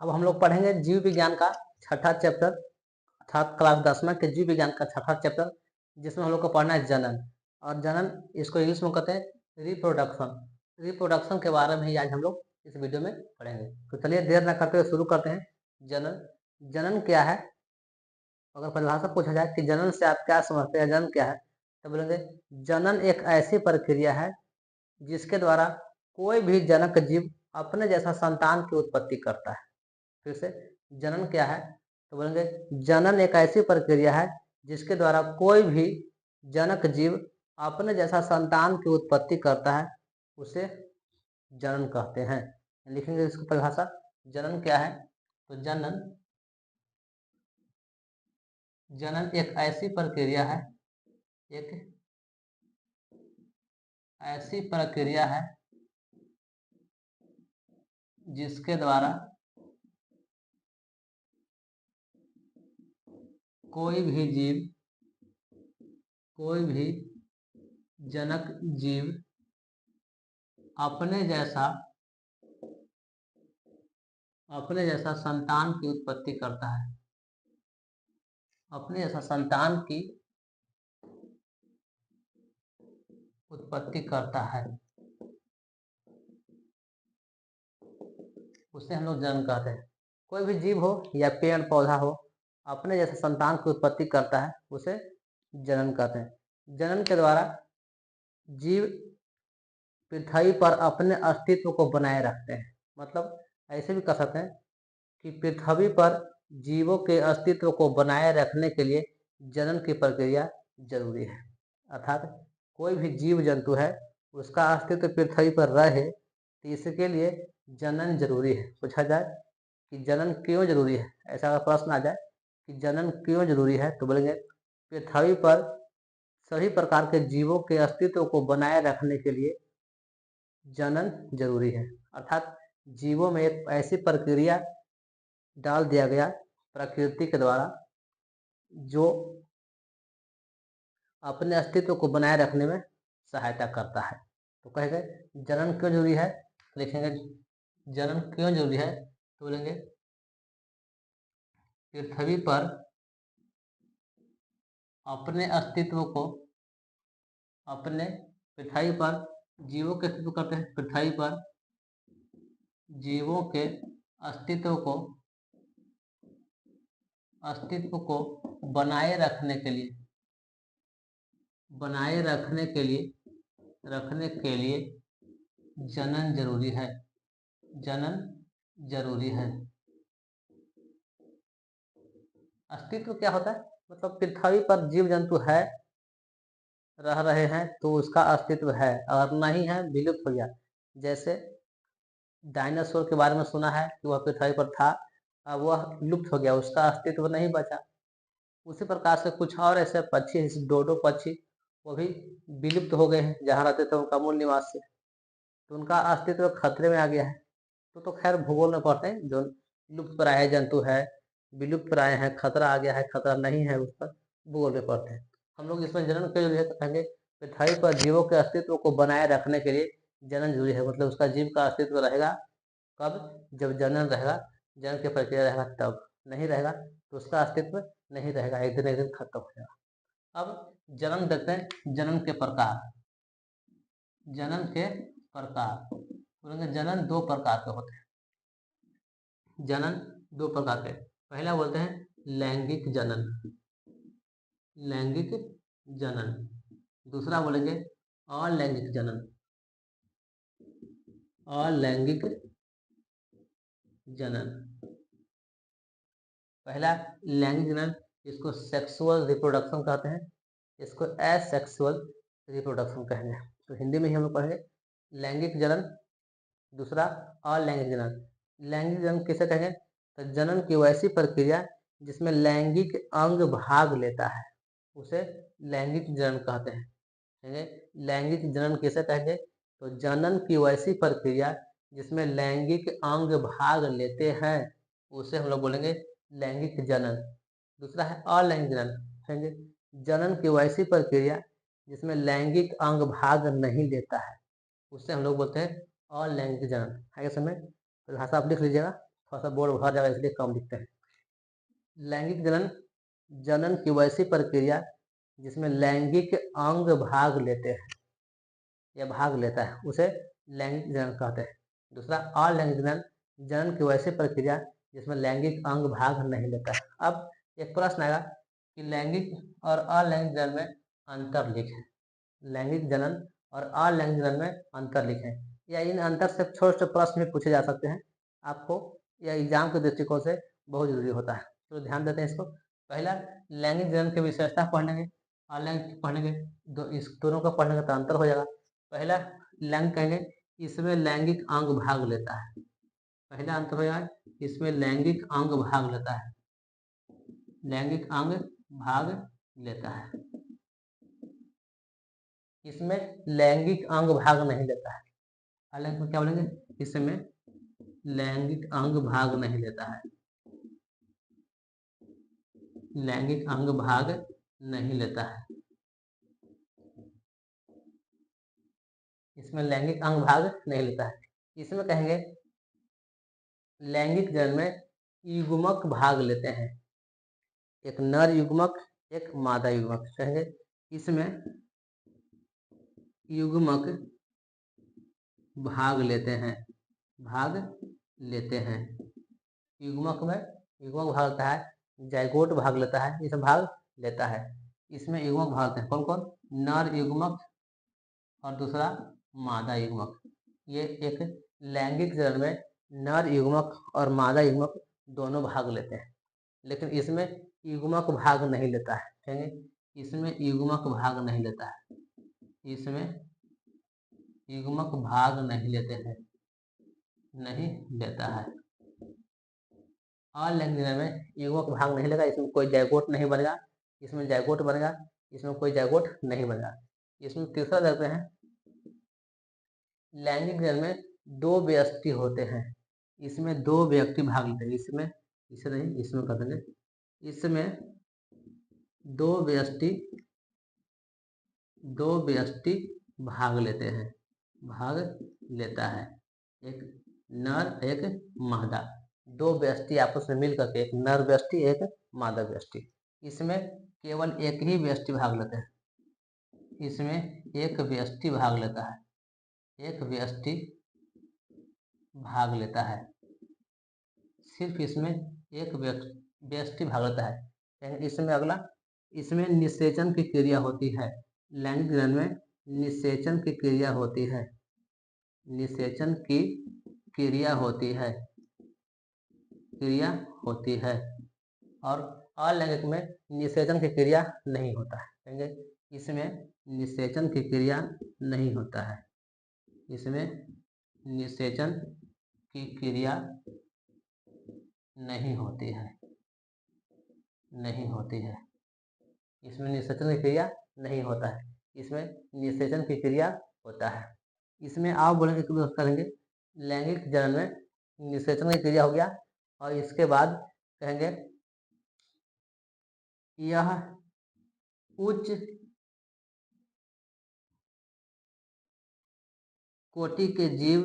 अब हम लोग पढ़ेंगे जीव विज्ञान का छठा चैप्टर अर्थात क्लास 10 के जीव विज्ञान का छठा चैप्टर, जिसमें हम लोग को पढ़ना है जनन। और जनन इसको इंग्लिश में कहते हैं रिप्रोडक्शन। रिप्रोडक्शन के बारे में ही आज हम लोग इस वीडियो में पढ़ेंगे। तो चलिए देर न करते हुए शुरू करते हैं। जनन जनन क्या है? अगर परिभाषा पूछा जाए कि जनन से आप क्या समझते हैं, जनन क्या है, तो बोलेंगे जनन एक ऐसी प्रक्रिया है जिसके द्वारा कोई भी जनक जीव अपने जैसा संतान की उत्पत्ति करता है। फिर से, जनन क्या है? तो बोलेंगे जनन एक ऐसी प्रक्रिया है जिसके द्वारा कोई भी जनक जीव अपने जैसा संतान की उत्पत्ति करता है, उसे जनन कहते हैं। लिखेंगे इसकी परिभाषा। जनन क्या है? तो जनन एक ऐसी प्रक्रिया है, एक ऐसी प्रक्रिया है जिसके द्वारा कोई भी जनक जीव अपने जैसा संतान की उत्पत्ति करता है, अपने जैसा संतान की उत्पत्ति करता है, उसे हम लोग जनन कहते हैं। कोई भी जीव हो या पेड़ पौधा हो, अपने जैसे संतान की उत्पत्ति करता है, उसे जनन कहते हैं। जनन के द्वारा जीव पृथ्वी पर अपने अस्तित्व को बनाए रखते हैं। मतलब ऐसे भी कह सकते हैं कि पृथ्वी पर जीवों के अस्तित्व को बनाए रखने के लिए जनन की प्रक्रिया जरूरी है। अर्थात कोई भी जीव जंतु है, उसका अस्तित्व पृथ्वी पर रहे तो इसके लिए जनन जरूरी है। पूछा जाए कि जनन क्यों जरूरी है, ऐसा अगर प्रश्न आ जाए कि जनन क्यों जरूरी है, तो बोलेंगे पृथ्वी पर सभी प्रकार के जीवों के अस्तित्व को बनाए रखने के लिए जनन जरूरी है। अर्थात जीवों में एक ऐसी प्रक्रिया डाल दिया गया प्रकृति के द्वारा जो अपने अस्तित्व को बनाए रखने में सहायता करता है। तो कहेंगे जनन क्यों जरूरी है, लिखेंगे जनन क्यों जरूरी है, तो बोलेंगे पृथ्वी पर अपने अस्तित्व को पृथ्वी पर जीवों के अस्तित्व करते हैं, पृथ्वी पर जीवों के अस्तित्व को बनाए रखने के लिए जनन जरूरी है। अस्तित्व क्या होता है? मतलब पृथ्वी पर जीव जंतु है, रह रहे हैं तो उसका अस्तित्व है, अगर नहीं है विलुप्त हो गया। जैसे डायनासोर के बारे में सुना है कि वह पृथ्वी पर था, अब वह लुप्त हो गया, उसका अस्तित्व नहीं बचा। उसी प्रकार से कुछ और ऐसे पक्षी, जैसे डोडो पक्षी, वो भी विलुप्त हो गए हैं जहाँ रहते थे उनका मूल निवास से, तो उनका अस्तित्व खतरे में आ गया है। तो खैर भूगोल में पढ़ते हैं, जो लुप्त प्राय जंतु है, विलुप्त प्राय है, खतरा आ गया है, खतरा नहीं है, उस पर भूगोल में पढ़ते हैं। हम लोग इसमें जनन क्यों जरूरी है, तो कहेंगे पृथ्वी पर जीवों के अस्तित्व को बनाए रखने के लिए जनन जरूरी है। मतलब उसका जीव का अस्तित्व रहेगा कब? जब जनन रहेगा, जनन की प्रक्रिया रहेगा तब। नहीं रहेगा तो उसका अस्तित्व नहीं रहेगा, एक दिन खत्म हो जाएगा। अब जनन देखते हैं, जनन के प्रकार। बोलेंगे जनन दो प्रकार के होते हैं। जनन दो प्रकार के, पहला बोलते हैं लैंगिक जनन, दूसरा बोलेंगे अलैंगिक जनन। पहला लैंगिक जनन, इसको सेक्सुअल रिप्रोडक्शन कहते हैं, इसको एसेक्सुअल रिप्रोडक्शन कहेंगे। तो हिंदी में ही हम लोग पढ़ेंगे लैंगिक जनन, दूसरा अलैंगिक जनन। लैंगिक जनन किसे कहेंगे? तो जनन की वैसी प्रक्रिया जिसमें लैंगिक अंग भाग लेता है, उसे लैंगिक जनन कहते हैं। लैंगिक जनन किसे कहेंगे? तो जनन की वैसी प्रक्रिया जिसमें लैंगिक अंग भाग लेते हैं, उसे हम लोग बोलेंगे लैंगिक जनन। दूसरा है अलैंगिक जनन, कहेंगे जनन की वैसी प्रक्रिया जिसमें लैंगिक अंग भाग नहीं लेता है, उससे हम लोग बोलते हैं अलैंगिक जनन। आगे समय परिभाषा आप लिख लीजिएगा, थोड़ा सा बोर्ड भर जाएगा इसलिए कम लिखते हैं। लैंगिक जनन जनन की वैसी प्रक्रिया जिसमें लैंगिक अंग भाग लेते हैं या भाग लेता है उसे लैंगिक जनन कहते हैं। दूसरा, अलैंगिक जनन जनन की वैसी प्रक्रिया जिसमें लैंगिक अंग भाग नहीं लेता है। अब एक प्रश्न आएगा कि लैंगिक और अलैंगिक जनन में अंतर लिखें। लैंगिक जनन और अलैंगिक जनन में अंतर लिखें, या इन अंतर से छोटे छोटे प्रश्न भी पूछे जा सकते हैं आपको, या एग्जाम के दृष्टिकोण से बहुत जरूरी होता है। तो ध्यान देते हैं इसको। पहला, लैंगिक जनन की विशेषता पढ़ेंगे, अलैंगिक पढ़ेंगे, इस दोनों का पढ़ने का अंतर हो जाएगा। पहला लैंगिक कहेंगे, इसमें लैंगिक अंग भाग लेता है। पहला अंतर हो जाएगा, इसमें लैंगिक अंग भाग लेता है, लैंगिक अंग भाग लेता है। इसमें लैंगिक अंग भाग नहीं लेता है। अलैंगिक में क्या बोलेंगे, इसमें लैंगिक अंग भाग नहीं लेता है, लैंगिक अंग भाग नहीं लेता है। इसमें लैंगिक अंग भाग नहीं लेता है। इसमें कहेंगे लैंगिक जनन में युग्मक भाग लेते हैं, एक नर युग्मक एक मादा युग्मक। कहेंगे इसमें युग्मक भाग लेते हैं, भाग लेते हैं। युग्मक में युग्मक भाग लेता है, जाइगोट भाग लेता है, इसमें भाग लेता है। इसमें युग्मक भाग लेते हैं कौन कौन, नर युग्मक और दूसरा मादा युग्मक। ये एक लैंगिक जनन में नर युग्मक और मादा युग्मक दोनों भाग लेते हैं, लेकिन इसमें युग्मक भाग नहीं लेता है। कहेंगे इसमें युग्मक भाग नहीं लेता है, इसमें युग्मक भाग नहीं लेते हैं, नहीं लेता है। अलैंगिक जनन में युग्मक भाग नहीं लेगा, इसमें कोई जाइगोट नहीं बनेगा, इसमें जाइगोट बनेगा, इसमें कोई जाइगोट नहीं बनेगा। इसमें तीसरा देखते हैं, लैंगिक जनन में दो व्यष्टि होते हैं, इसमें दो व्यक्ति भाग लेते हैं। इसमें इसे नहीं, इसमें कर देंगे, इसमें दो व्यष्टि भाग लेते हैं, भाग लेता है, एक नर एक मादा। दो व्यष्टि आपस में मिल करके, एक नर व्यष्टि एक मादा व्यष्टि। इसमें केवल एक ही व्यष्टि भाग लेते हैं, इसमें एक व्यष्टि भाग लेता है, एक व्यष्टि भाग लेता है, सिर्फ इसमें एक व्यष्टि भाग लेता है। इसमें अगला, इसमें निषेचन की क्रिया होती है। लैंगिक जनन में निषेचन की क्रिया होती है, निषेचन की क्रिया होती है, क्रिया होती है। और अलैंगिक में निषेचन की क्रिया नहीं होता है। कहेंगे इसमें निषेचन की क्रिया नहीं होता है, इसमें निषेचन की क्रिया नहीं होती है, नहीं होती है। इसमें निषेचन की क्रिया नहीं होता है, इसमें निषेचन की क्रिया होता है। इसमें आप बोलेंगे करेंगे लैंगिक जनन में निषेचन की क्रिया हो गया, और इसके बाद कहेंगे यह उच्च कोटि के जीव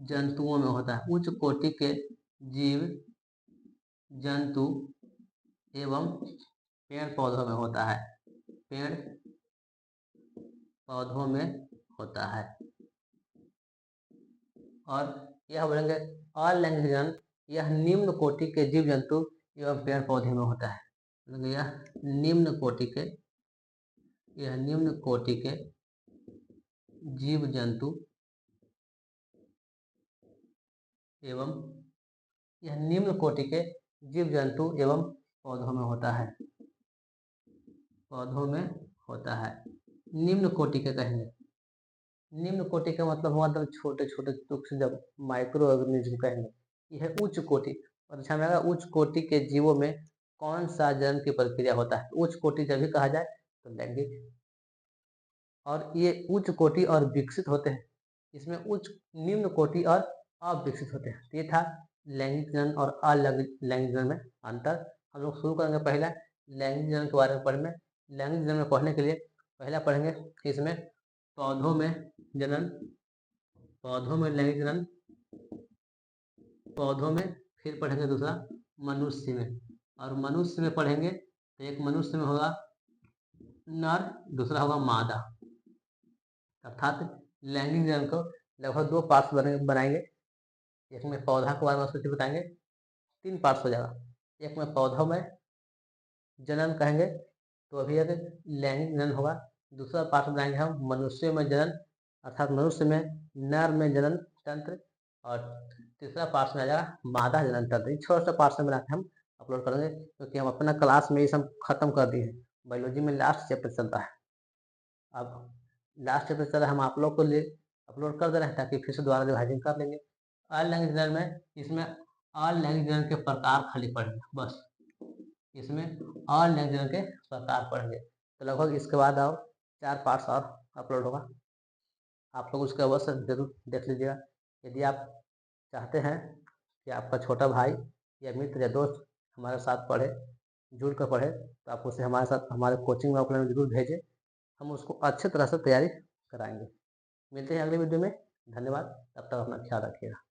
जंतुओं में होता है, उच्च कोटि के जीव जंतु एवं पेड़ पौधों में होता है, पेड़ पौधों में होता है। और यह बोलेंगे अलैंगिक जनन, यह निम्न कोटि के जीव जंतु एवं पेड़ पौधे में होता है। यह निम्न कोटि के, यह निम्न कोटि के जीव जंतु एवं, यह निम्न कोटि के जीव जंतु एवं पौधों में होता है, पौधों में होता है। निम्न कोटि के कहेंगे, निम्न कोटि का मतलब हुआ एकदम छोटे छोटे सूक्ष्म जब माइक्रो ऑर्गेनिज्म कहेंगे। यह उच्च कोटि, और अच्छा में उच्च कोटि के जीवों में कौन सा जनन की प्रक्रिया होता है। उच्च कोटि जब भी कहा जाए तो लैंगिक, और ये उच्च कोटि और विकसित होते हैं, इसमें उच्च निम्न कोटि और अविकसित होते हैं। ये था लैंगिक जनन और अलैंगिक जनन में अंतर। हम लोग शुरू करेंगे पहला लैंगिक जनन के बारे में पढ़ने। लैंगिक जनन में पढ़ने के लिए पहला पढ़ेंगे इसमें पौधों में जनन, पौधों में लैंगिक जनन, पौधों में फिर पढ़ेंगे दूसरा मनुष्य में, और मनुष्य में पढ़ेंगे तो एक मनुष्य में होगा नर, दूसरा होगा मादा। अर्थात लैंगिक जनन को लगभग 2 पार्ट्स बनाएंगे। एक में पौधा के बारे में सोच बताएंगे, 3 पार्ट्स हो जाएगा। एक में पौधों में जनन कहेंगे तो अभी एक लैंगिक जनन होगा। दूसरा पार्ट बनाएंगे हम मनुष्य में जनन, अर्थात मनुष्य में नर में जनन तंत्र, और तीसरा पार्ट में आ जाएगा मादा जनन तंत्र। छोटा सा पार्ट में बना के हम अपलोड करेंगे, क्योंकि हम अपना क्लास में ये सब खत्म कर दिए हैं। बायोलॉजी में लास्ट चैप्टर चलता है, अब लास्ट चैप्टर चल रहा है, हम आप लोग को लिए अपलोड कर दे रहे हैं ताकि फिर से दोबारा रिवाइजिंग कर लेंगे। ऑल लैंग्वेज जनन में इसमें ऑल लैंग्वेज जनन के प्रकार खाली पढ़ेंगे बस, इसमें ऑल लैंग्वेज जनन के प्रकार पढ़ेंगे। तो लगभग इसके बाद और 4 पार्ट्स और अपलोड होगा, आप लोग उसका अवश्य जरूर देख लीजिएगा। यदि आप चाहते हैं कि आपका छोटा भाई या मित्र या दोस्त हमारे साथ पढ़े, जुड़ कर पढ़े, तो आप उसे हमारे साथ हमारे कोचिंग में ऑफलाइन जरूर भेजें, हम उसको अच्छे तरह से तैयारी कराएंगे। मिलते हैं अगले वीडियो में, धन्यवाद, तब तक अपना ख्याल रखिएगा।